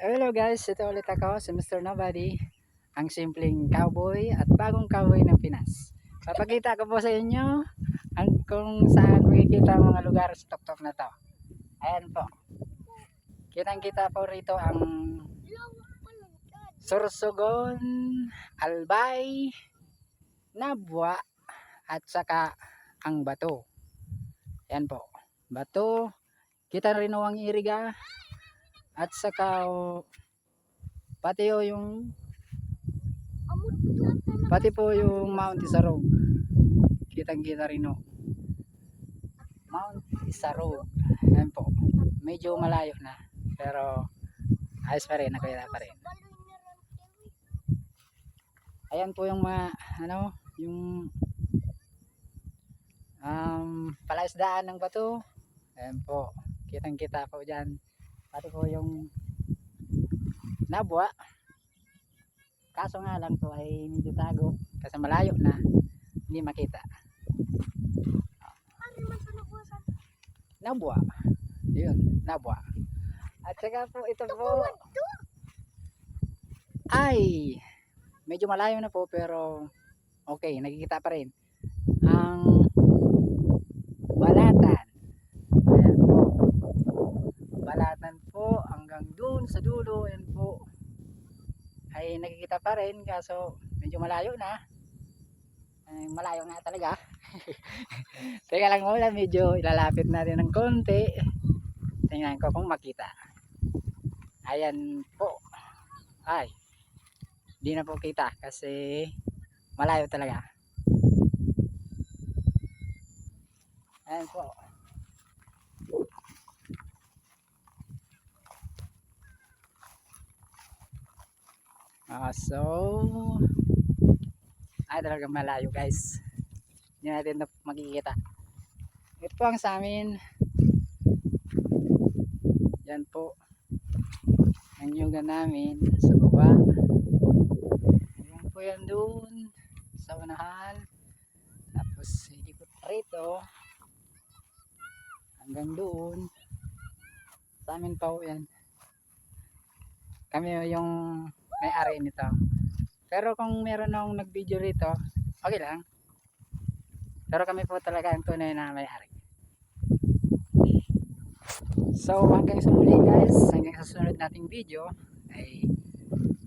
Hello guys, ito ulit ako, si Mr. Nobody, ang simpleng cowboy at bagong cowboy ng Pinas. Papakita ko po sa inyo kung saan makikita ang mga lugar sa tuktok na to. Ayan po. Kitang kita po rito ang Sorsogon, Albay, Nabwa at saka ang Bato. Ayan po. Bato, kita rin ang Iriga at saka pati po yung Mount Isarog. Kitang-kita rin Mount Isarog. Ayan po. Medyo malayo na. Pero ayos pa rin. Nakita pa rin. Ayan po yung mga yung palaisdaan ng Bato. Ayan po. Kitang-kita po dyan. Pati po yung Nabwa. Kaso nga lang to ay medyo tago kasi malayo na, hindi makita. Nabwa. Yun, Nabwa. At saka po ito po ay medyo malayo na po pero okay, nakikita pa rin. Ang Balatan. Ayan po. Balatan po hanggang dun sa dulo. Ayan po. Ay nakikita pa rin kaso medyo malayo na. Ay, malayo nga talaga. Teka lang muna, medyo ilalapit natin ng konti. Tingnan ko kung makita. Ayan po. Ay, di na po kita kasi malayo talaga. Ayan po. So ay talagang malayo guys, hindi natin na makikita. Ito po ang sa amin. Yan po ang yoga namin sa baba. Yan po yan doon sa unahan, tapos ikot rito hanggang doon sa amin pa po yan. Kami yung may-ari nito. Pero kung meron akong nag-video rito, okay lang. Pero kami po talaga ang tunay na may-ari. So hanggang sa muli guys, hanggang sa sunod nating video, ay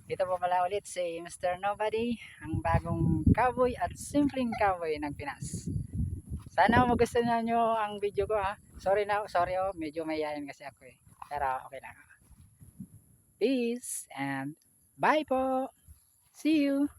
dito po pala ulit si Mr. Nobody, ang bagong cowboy at simpleng cowboy ng Pinas. Sana magustuhan nyo ang video ko ha. Sorry medyo mayayain kasi ako eh. Pero okay lang. Peace and bye po. See you.